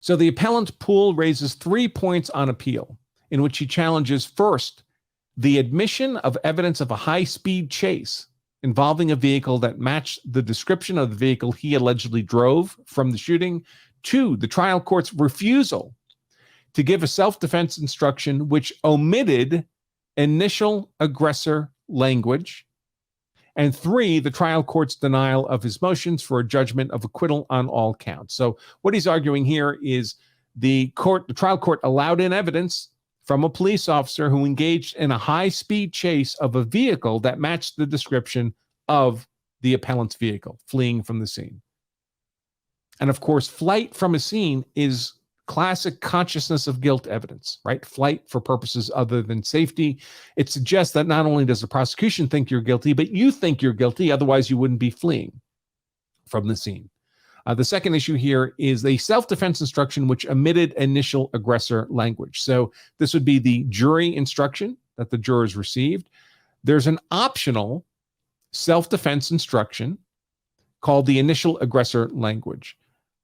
So the appellant Poole raises 3 points on appeal in which he challenges, first, the admission of evidence of a high-speed chase involving a vehicle that matched the description of the vehicle he allegedly drove from the shooting. 2, the trial court's refusal to give a self-defense instruction which omitted initial aggressor language. And 3, the trial court's denial of his motions for a judgment of acquittal on all counts. So what he's arguing here is the trial court allowed in evidence from a police officer who engaged in a high-speed chase of a vehicle that matched the description of the appellant's vehicle fleeing from the scene. And of course, flight from a scene is classic consciousness of guilt evidence, right? Flight for purposes other than safety. It suggests that not only does the prosecution think you're guilty, but you think you're guilty, otherwise you wouldn't be fleeing from the scene. The second issue here is a self-defense instruction which omitted initial aggressor language. So this would be the jury instruction that the jurors received. There's an optional self-defense instruction called the initial aggressor language.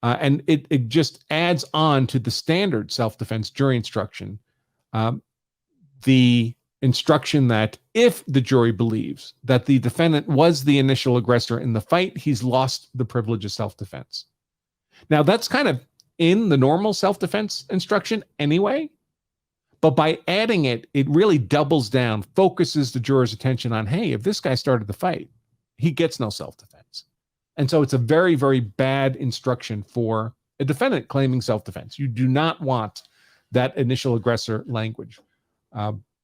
And it just adds on to the standard self-defense jury instruction, the instruction that if the jury believes that the defendant was the initial aggressor in the fight, he's lost the privilege of self-defense. Now, that's kind of in the normal self-defense instruction anyway, but by adding it, it really doubles down, focuses the juror's attention on, hey, if this guy started the fight, he gets no self-defense. And so it's a very, very bad instruction for a defendant claiming self-defense. You do not want that initial aggressor language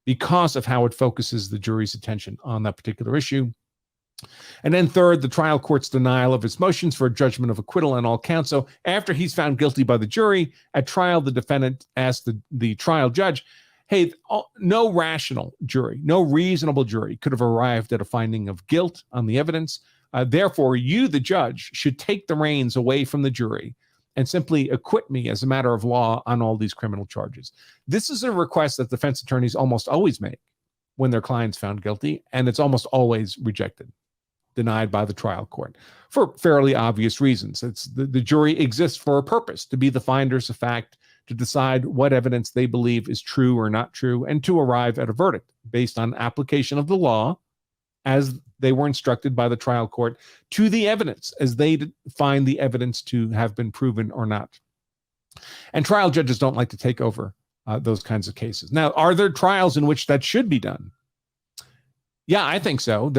because of how it focuses the jury's attention on that particular issue. And then third, the trial court's denial of his motions for a judgment of acquittal on all counts. So after he's found guilty by the jury, at trial, the defendant asked the trial judge, hey, no rational jury, no reasonable jury could have arrived at a finding of guilt on the evidence. Therefore, you, the judge, should take the reins away from the jury and simply acquit me as a matter of law on all these criminal charges. This is a request that defense attorneys almost always make when their client's found guilty, and it's almost always rejected, denied by the trial court for fairly obvious reasons. It's the jury exists for a purpose, to be the finders of fact, to decide what evidence they believe is true or not true, and to arrive at a verdict based on application of the law as they were instructed by the trial court to the evidence as they find the evidence to have been proven or not. And trial judges don't like to take over those kinds of cases. Now, are there trials in which that should be done? Yeah, I think so.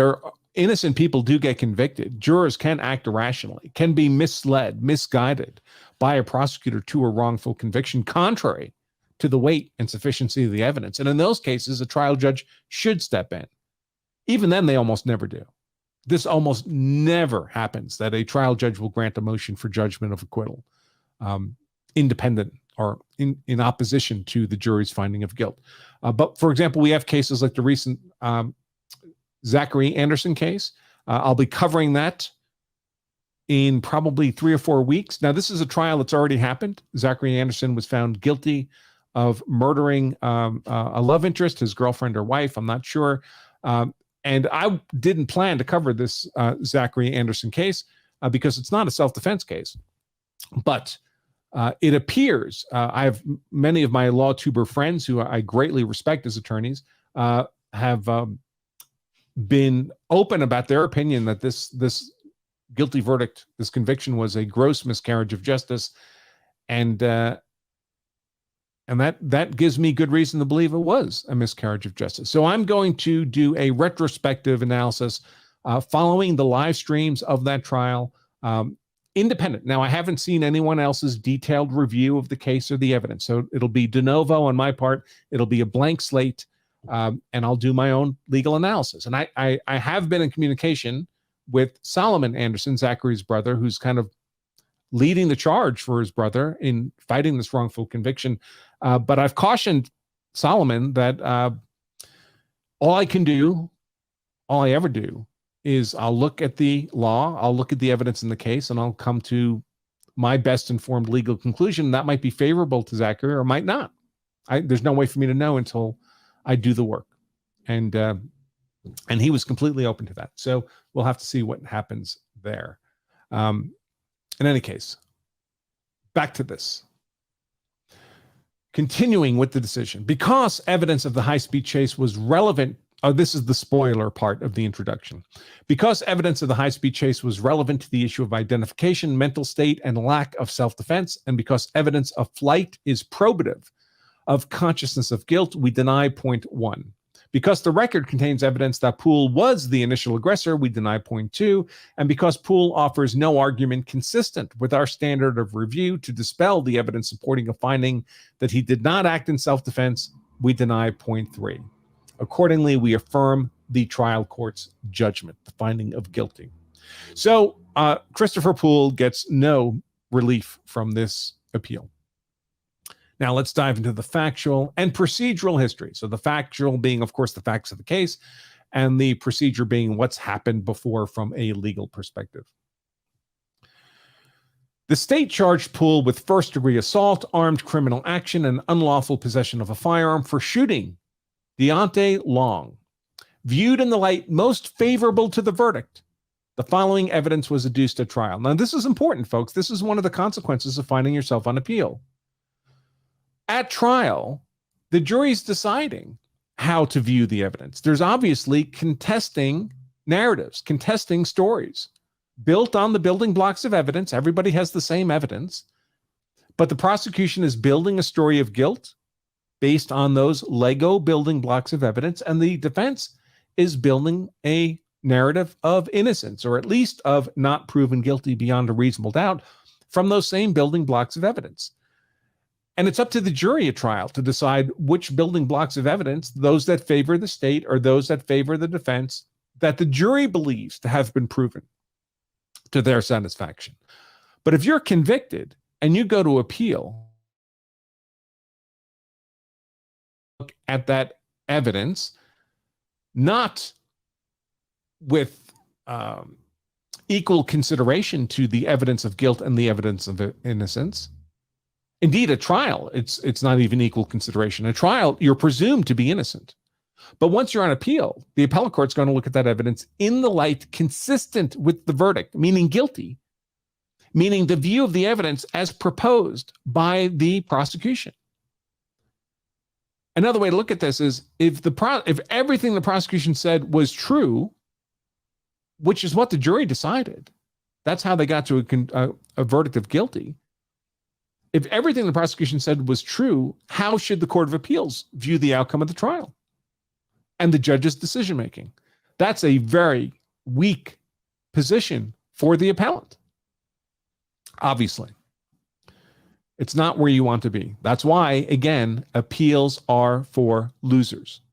Innocent people do get convicted. Jurors can act irrationally, can be misled, misguided by a prosecutor to a wrongful conviction, contrary to the weight and sufficiency of the evidence. And in those cases, a trial judge should step in. Even then, they almost never do. This almost never happens, that a trial judge will grant a motion for judgment of acquittal, independent or in opposition to the jury's finding of guilt. But for example, we have cases like the recent Zachary Anderson case. I'll be covering that in probably 3 or 4 weeks. Now, this is a trial that's already happened. Zachary Anderson was found guilty of murdering a love interest, his girlfriend or wife, I'm not sure. And I didn't plan to cover this Zachary Anderson case because it's not a self-defense case. But it appears, I have many of my law tuber friends who I greatly respect as attorneys have been open about their opinion that this guilty verdict, this conviction, was a gross miscarriage of justice. And that gives me good reason to believe it was a miscarriage of justice. So I'm going to do a retrospective analysis following the live streams of that trial, independent. Now, I haven't seen anyone else's detailed review of the case or the evidence, so it'll be de novo on my part. It'll be a blank slate, and I'll do my own legal analysis. And I have been in communication with Solomon Anderson, Zachary's brother, who's kind of leading the charge for his brother in fighting this wrongful conviction. But I've cautioned Solomon that all I ever do is I'll look at the law, I'll look at the evidence in the case, and I'll come to my best informed legal conclusion. That might be favorable to Zachary or might not. There's no way for me to know until I do the work. And he was completely open to that. So we'll have to see what happens there. In any case, back to this. Continuing with the decision, because evidence of the high-speed chase was relevant. Oh, this is the spoiler part of the introduction. Because evidence of the high-speed chase was relevant to the issue of identification, mental state, and lack of self-defense, and because evidence of flight is probative of consciousness of guilt, we deny point 1. Because the record contains evidence that Poole was the initial aggressor, we deny point 2. And because Poole offers no argument consistent with our standard of review to dispel the evidence supporting a finding that he did not act in self-defense, we deny point 3. Accordingly, we affirm the trial court's judgment, the finding of guilty. So Christopher Poole gets no relief from this appeal. Now let's dive into the factual and procedural history. So the factual being, of course, the facts of the case, and the procedure being what's happened before from a legal perspective. The state charged Poole with first-degree assault, armed criminal action, and unlawful possession of a firearm for shooting Deontay Long. Viewed in the light most favorable to the verdict, the following evidence was adduced at trial. Now, this is important, folks. This is one of the consequences of finding yourself on appeal. At trial, the jury's deciding how to view the evidence. There's obviously contesting narratives, contesting stories built on the building blocks of evidence. Everybody has the same evidence, but the prosecution is building a story of guilt based on those Lego building blocks of evidence, and the defense is building a narrative of innocence, or at least of not proven guilty beyond a reasonable doubt, from those same building blocks of evidence. And it's up to the jury at trial to decide which building blocks of evidence, those that favor the state or those that favor the defense, that the jury believes to have been proven to their satisfaction. But if you're convicted and you go to appeal, look at that evidence, not with equal consideration to the evidence of guilt and the evidence of innocence. Indeed, at trial, it's not even equal consideration. At trial, you're presumed to be innocent. But once you're on appeal, the appellate court's going to look at that evidence in the light consistent with the verdict, meaning guilty, meaning the view of the evidence as proposed by the prosecution. Another way to look at this is if everything the prosecution said was true, which is what the jury decided, that's how they got to a verdict of guilty. If everything the prosecution said was true, how should the Court of Appeals view the outcome of the trial and the judge's decision-making? That's a very weak position for the appellant. Obviously, it's not where you want to be. That's why, again, appeals are for losers.